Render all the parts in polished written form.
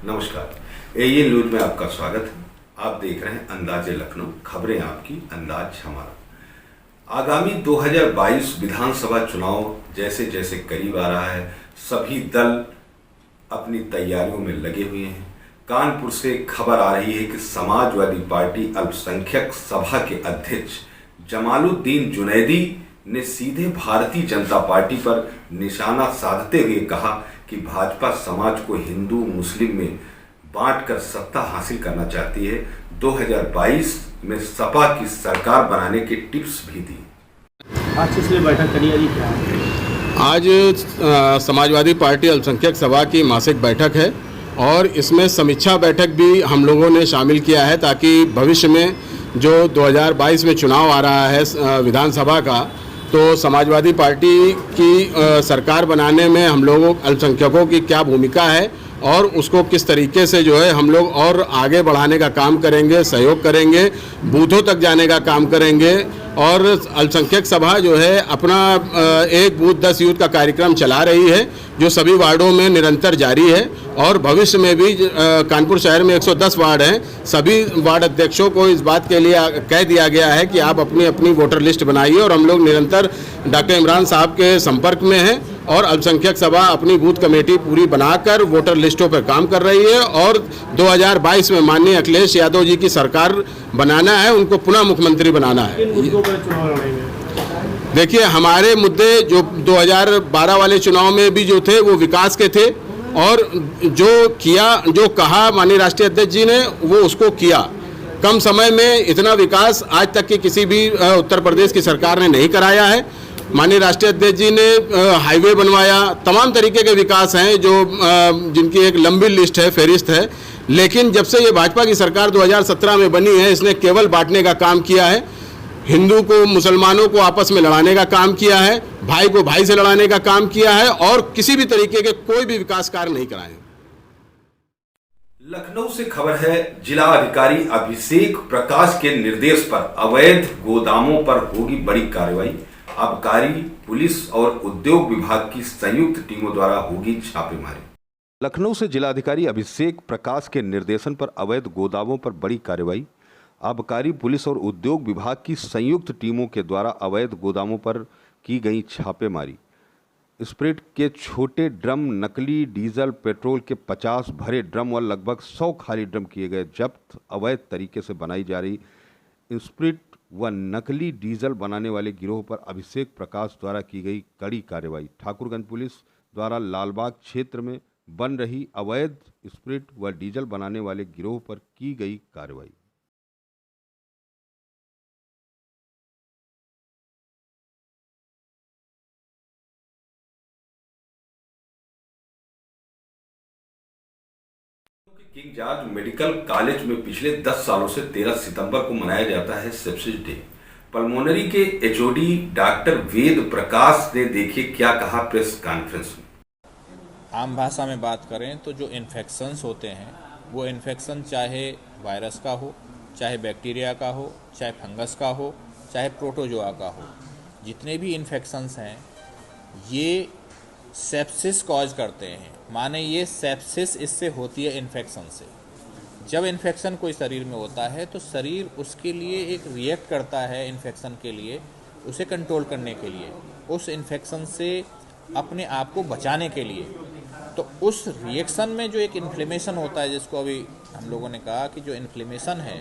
नमस्कार, ये न्यूज में आपका स्वागत है। आप देख रहे हैं अंदाजे लखनऊ, खबरें आपकी, अंदाज हमारा। आगामी 2022 विधानसभा चुनाव जैसे जैसे करीब आ रहा है, सभी दल अपनी तैयारियों में लगे हुए हैं। कानपुर से खबर आ रही है कि समाजवादी पार्टी अल्पसंख्यक सभा के अध्यक्ष जमालुद्दीन जुनैदी ने सीधे भारतीय जनता पार्टी पर निशाना साधते हुए कहा कि भाजपा समाज को हिंदू मुस्लिम में बांटकर सत्ता हासिल करना चाहती है। 2022 में सपा की सरकार बनाने के टिप्स भी दी। आज किस लिए बैठक करी है? क्या है? आज समाजवादी पार्टी अल्पसंख्यक सभा की मासिक बैठक है और इसमें समीक्षा बैठक भी हम लोगों ने शामिल किया है ताकि भविष्य में जो 2022 में चुनाव आ रहा है विधानसभा का, तो समाजवादी पार्टी की सरकार बनाने में हम लोगों अल्पसंख्यकों की क्या भूमिका है और उसको किस तरीके से जो है हम लोग और आगे बढ़ाने का काम करेंगे, सहयोग करेंगे, बूथों तक जाने का काम करेंगे। और अल्पसंख्यक सभा जो है अपना एक बूथ 10 यूथ का कार्यक्रम चला रही है जो सभी वार्डों में निरंतर जारी है और भविष्य में भी कानपुर शहर में 110 वार्ड हैं। सभी वार्ड अध्यक्षों को इस बात के लिए कह दिया गया है कि आप अपनी अपनी वोटर लिस्ट बनाइए और हम लोग निरंतर डॉक्टर इमरान साहब के संपर्क में हैं और अल्पसंख्यक सभा अपनी बूथ कमेटी पूरी बनाकर वोटर लिस्टों पर काम कर रही है और 2022 में माननीय अखिलेश यादव जी की सरकार बनाना है, उनको पुनः मुख्यमंत्री बनाना है। देखिए, हमारे मुद्दे जो 2012 वाले चुनाव में भी जो थे वो विकास के थे और जो कहा माननीय राष्ट्रीय अध्यक्ष जी ने वो उसको किया। कम समय में इतना विकास आज तक की किसी भी उत्तर प्रदेश की सरकार ने नहीं कराया है। माननीय राष्ट्रीय अध्यक्ष जी ने हाईवे बनवाया, तमाम तरीके के विकास हैं जो जिनकी एक लंबी लिस्ट है, फहरिस्त है। लेकिन जब से ये भाजपा की सरकार 2017 में बनी है, इसने केवल बांटने का काम किया है, हिंदू को मुसलमानों को आपस में लड़ाने का काम किया है, भाई को भाई से लड़ाने का काम किया है और किसी भी तरीके के कोई भी विकास कार्य नहीं कराए। लखनऊ से खबर है, जिला अधिकारी अभिषेक प्रकाश के निर्देश पर अवैध गोदामों पर होगी बड़ी कार्रवाई। आबकारी, पुलिस और उद्योग विभाग की संयुक्त टीमों द्वारा होगी छापेमारी। लखनऊ से जिलाधिकारी अभिषेक प्रकाश के निर्देशन पर अवैध गोदामों पर बड़ी कार्रवाई। आबकारी, पुलिस और उद्योग विभाग की संयुक्त टीमों के द्वारा अवैध गोदामों पर की गई छापेमारी। स्प्रिट के छोटे ड्रम, नकली डीजल, पेट्रोल के 50 भरे ड्रम और लगभग 100 खाली ड्रम किए गए जब्त। अवैध तरीके से बनाई जा रही स्प्रिट व नकली डीजल बनाने वाले गिरोह पर अभिषेक प्रकाश द्वारा की गई कड़ी कार्रवाई। ठाकुरगंज पुलिस द्वारा लालबाग क्षेत्र में बन रही अवैध स्प्रिट व डीजल बनाने वाले गिरोह पर की गई कार्रवाई। किंग जॉर्ज मेडिकल कॉलेज में पिछले 10 सालों से 13 सितंबर को मनाया जाता है सेप्सिस डे। पल्मोनरी के एचओडी डॉक्टर वेद प्रकाश ने देखिए क्या कहा प्रेस कॉन्फ्रेंस में। आम भाषा में बात करें तो जो इन्फेक्शंस होते हैं वो इन्फेक्शन चाहे वायरस का हो, चाहे बैक्टीरिया का हो, चाहे फंगस का हो, चाहे प्रोटोजोआ का हो, जितने भी इन्फेक्शंस हैं ये सेप्सिस कॉज करते हैं। माने ये सेप्सिस इससे होती है इन्फेक्शन से। जब इन्फेक्शन कोई शरीर में होता है तो शरीर उसके लिए एक रिएक्ट करता है, इन्फेक्शन के लिए, उसे कंट्रोल करने के लिए, उस इन्फेक्शन से अपने आप को बचाने के लिए। तो उस रिएक्शन में जो एक इन्फ्लेमेशन होता है, जिसको अभी हम लोगों ने कहा कि जो इन्फ्लेमेशन है,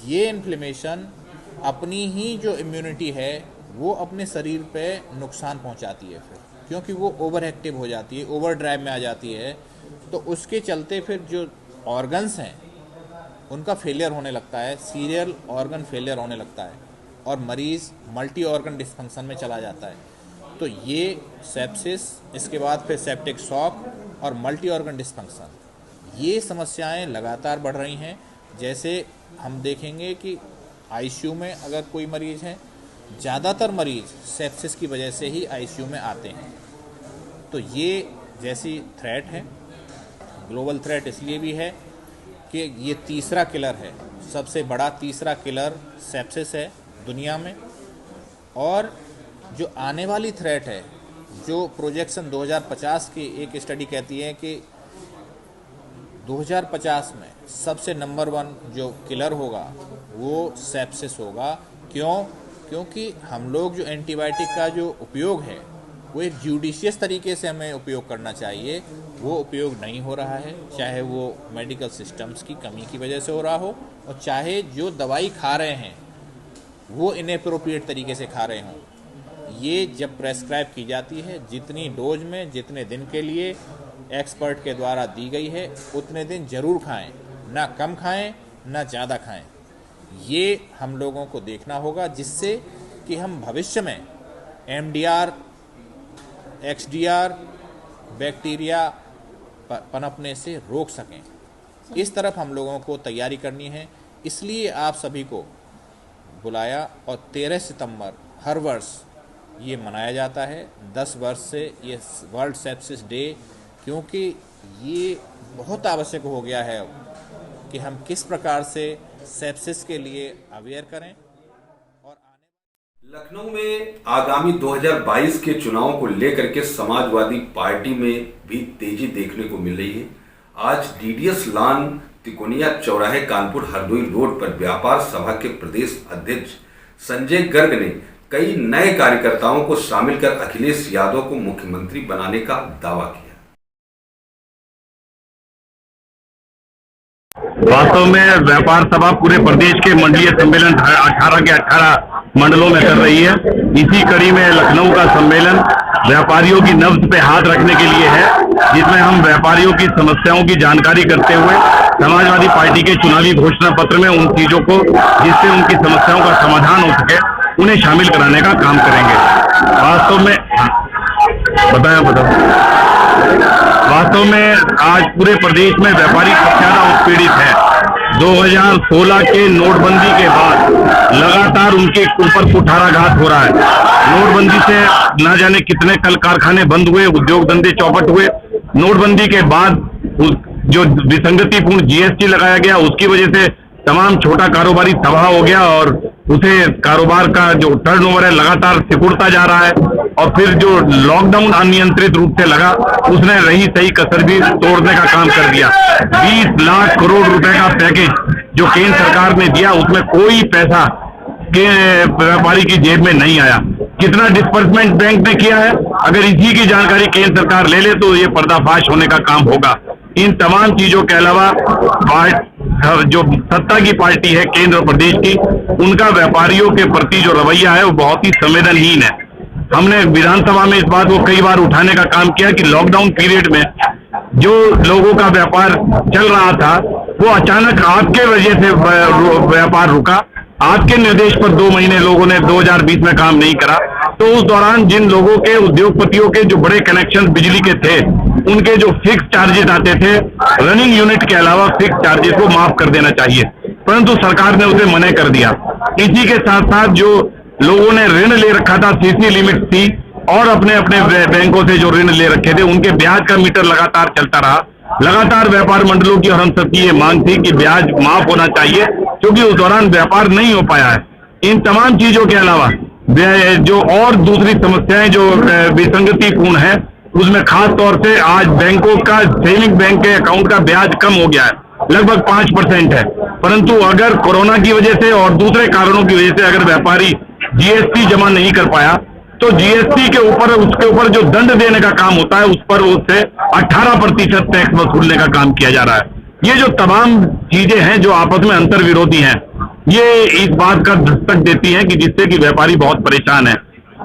ये इन्फ्लेमेशन अपनी ही जो इम्यूनिटी है वो अपने शरीर पे नुकसान पहुंचाती है फिर, क्योंकि वो ओवर एक्टिव हो जाती है, ओवर ड्राइव में आ जाती है। तो उसके चलते फिर जो ऑर्गन्स हैं उनका फेलियर होने लगता है, सीरियल ऑर्गन फेलियर होने लगता है और मरीज़ मल्टी ऑर्गन डिस्फंक्शन में चला जाता है। तो ये सेप्सिस, इसके बाद फिर सेप्टिक शॉक और मल्टी ऑर्गन डिस्फंक्शन, ये समस्याएं लगातार बढ़ रही हैं। जैसे हम देखेंगे कि आईसीयू में अगर कोई मरीज़ है, ज़्यादातर मरीज़ सेप्सिस की वजह से ही आईसीयू में आते हैं। तो ये जैसी थ्रेट है, ग्लोबल थ्रेट इसलिए भी है कि ये तीसरा किलर है, सबसे बड़ा तीसरा किलर सेप्सिस है दुनिया में। और जो आने वाली थ्रेट है, जो प्रोजेक्शन 2050 की एक स्टडी कहती है कि 2050 में सबसे नंबर 1 जो किलर होगा वो सेप्सिस होगा। क्यों? क्योंकि हम लोग जो एंटीबायोटिक का जो उपयोग है वो एक जुडिशियस तरीके से हमें उपयोग करना चाहिए, वो उपयोग नहीं हो रहा है, चाहे वो मेडिकल सिस्टम्स की कमी की वजह से हो रहा हो और चाहे जो दवाई खा रहे हैं वो इनएप्रोप्रिएट तरीके से खा रहे हों। ये जब प्रेस्क्राइब की जाती है जितनी डोज में जितने दिन के लिए एक्सपर्ट के द्वारा दी गई है उतने दिन जरूर खाएं, ना कम खाएं ना ज़्यादा खाएं। ये हम लोगों को देखना होगा जिससे कि हम भविष्य में MDR, XDR बैक्टीरिया पनपने से रोक सकें। इस तरफ हम लोगों को तैयारी करनी है, इसलिए आप सभी को बुलाया और 13 सितंबर हर वर्ष ये मनाया जाता है। 10 वर्ष से ये वर्ल्ड सेप्सिस डे, क्योंकि ये बहुत आवश्यक हो गया है कि हम किस प्रकार से सेप्सिस के लिए अवेयर करें। और लखनऊ में आगामी 2022 के चुनाव को लेकर के समाजवादी पार्टी में भी तेजी देखने को मिल रही है। आज DDS लान तिकोनिया चौराहे कानपुर हरदोई रोड पर व्यापार सभा के प्रदेश अध्यक्ष संजय गर्ग ने कई नए कार्यकर्ताओं को शामिल कर अखिलेश यादव को मुख्यमंत्री बनाने का दावा किया। वास्तव में व्यापार सभा पूरे प्रदेश के मंडलीय सम्मेलन 18 के 18 मंडलों में कर रही है। इसी कड़ी में लखनऊ का सम्मेलन व्यापारियों की नब्ज पे हाथ रखने के लिए है, जिसमें हम व्यापारियों की समस्याओं की जानकारी करते हुए समाजवादी पार्टी के चुनावी घोषणा पत्र में उन चीजों को जिससे उनकी समस्याओं का समाधान हो सके उन्हें शामिल कराने का काम करेंगे। वास्तव में आज पूरे प्रदेश में व्यापारी सबसे ज्यादा उत्पीड़ित है। 2016 के नोटबंदी के बाद लगातार उनके ऊपर कुठाराघात हो रहा है। नोटबंदी से न जाने कितने कल कारखाने बंद हुए, उद्योग धंधे चौपट हुए। नोटबंदी के बाद जो विसंगतिपूर्ण GST लगाया गया उसकी वजह से तमाम छोटा कारोबारी तबाह हो गया और उसे कारोबार का जो टर्नओवर है लगातार सिकुड़ता जा रहा है। और फिर जो लॉकडाउन अनियंत्रित रूप से लगा उसने रही सही कसर भी तोड़ने का काम कर दिया। 20 लाख करोड़ रुपए का पैकेज जो केंद्र सरकार ने दिया उसमें कोई पैसा के व्यापारी की जेब में नहीं आया। कितना डिस्बर्समेंट बैंक ने किया है, अगर इसी की जानकारी केंद्र सरकार ले ले तो ये पर्दाफाश होने का काम होगा। इन तमाम चीजों के अलावा जो सत्ता की पार्टी है केंद्र और प्रदेश की, उनका व्यापारियों के प्रति जो रवैया है वो बहुत ही संवेदनहीन है। हमने विधानसभा में इस बात को कई बार उठाने का काम किया कि लॉकडाउन पीरियड में जो लोगों का व्यापार चल रहा था वो अचानक आपके वजह से व्यापार रुका। आपके निर्देश पर 2 महीने लोगों ने 2020 में काम नहीं करा, तो उस दौरान जिन लोगों के उद्योगपतियों के जो बड़े कनेक्शन बिजली के थे उनके जो फिक्स चार्जेस आते थे रनिंग यूनिट के अलावा फिक्स चार्जेस को माफ कर देना चाहिए, परंतु सरकार ने उसे मना कर दिया। इसी के साथ साथ जो लोगों ने ऋण ले रखा था CC लिमिट थी और अपने अपने बैंकों से जो ऋण ले रखे थे उनके ब्याज का मीटर लगातार चलता रहा। लगातार व्यापार मंडलों की और हम सबकी ये मांग थी कि ब्याज माफ होना चाहिए क्योंकि उस दौरान व्यापार नहीं हो पाया है। इन तमाम चीजों के अलावा जो और दूसरी समस्याएं जो विसंगतिपूर्ण है उसमें खास तौर से आज बैंकों का सेविंग बैंक के अकाउंट का ब्याज कम हो गया है, लगभग 5% है। परंतु अगर कोरोना की वजह से और दूसरे कारणों की वजह से अगर व्यापारी GST जमा नहीं कर पाया तो GST के ऊपर उसके ऊपर जो दंड देने का काम होता है उस पर उससे 18% टैक्स वसूलने का काम किया जा रहा है। ये जो तमाम चीजें हैं जो आपस में अंतर विरोधी हैं, ये इस बात का दस्तक देती हैं कि जिससे कि व्यापारी बहुत परेशान है।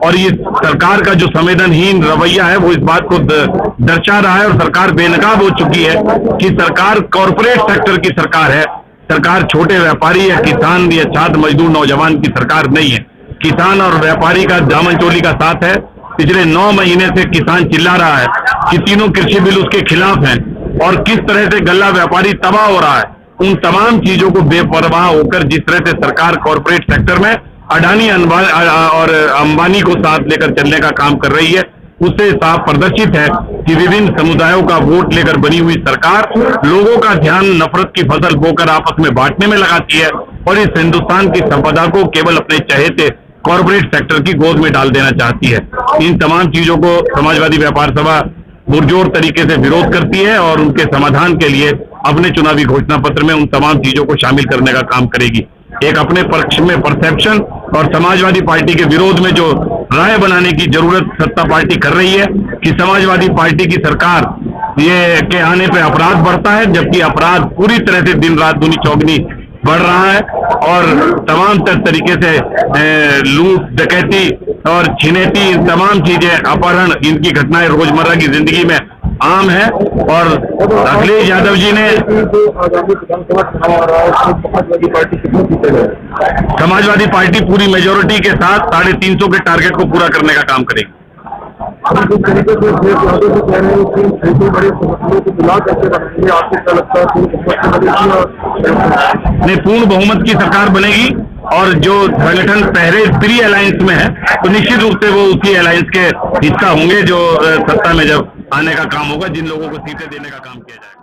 और ये सरकार का जो संवेदनहीन रवैया है वो इस बात को दर्शा रहा है और सरकार बेनकाब हो चुकी है कि सरकार कॉरपोरेट सेक्टर की सरकार है। सरकार छोटे व्यापारी या किसान या छात्र मजदूर नौजवान की सरकार नहीं है। किसान और व्यापारी का दामन चोली का साथ है। पिछले 9 महीने से किसान चिल्ला रहा है कि तीनों कृषि बिल उसके खिलाफ हैं और किस तरह से गल्ला व्यापारी तबाह हो रहा है। उन तमाम चीजों को बेपरवाह होकर जिस तरह से सरकार कॉरपोरेट सेक्टर में अडानी और अंबानी को साथ लेकर चलने का काम कर रही है, उससे साफ प्रदर्शित है कि विभिन्न समुदायों का वोट लेकर बनी हुई सरकार लोगों का ध्यान नफरत की फसल बोकर आपस में बांटने में लगाती है और इस हिंदुस्तान की संपदा को केवल अपने चहेते कॉरपोरेट सेक्टर की गोद में डाल देना चाहती है। इन तमाम चीजों को समाजवादी व्यापार सभा पुरजोर तरीके से विरोध करती है और उनके समाधान के लिए अपने चुनावी घोषणा पत्र में उन तमाम चीजों को शामिल करने का काम करेगी। एक अपने पक्ष में परसेप्शन और समाजवादी पार्टी के विरोध में जो राय बनाने की जरूरत सत्ता पार्टी कर रही है कि समाजवादी पार्टी की सरकार ये के आने पे अपराध बढ़ता है, जबकि अपराध पूरी तरह से दिन रात दूनी चौगनी बढ़ रहा है और तमाम तरीके से लूट डकैती और छिनैती तमाम चीजें, अपहरण, इनकी घटनाएं रोजमर्रा की जिंदगी में आम है। और अखिलेश यादव जी ने समाजवादी पार्टी पूरी मेजोरिटी के साथ 350 के टारगेट को पूरा करने का काम करेगी। नहीं, पूर्ण बहुमत की सरकार बनेगी और जो संगठन पहले प्री अलायंस में है तो निश्चित रूप से वो उसी अलायंस के हिस्सा होंगे जो सत्ता में जब आने का काम होगा, जिन लोगों को सीटें देने का काम किया जाएगा।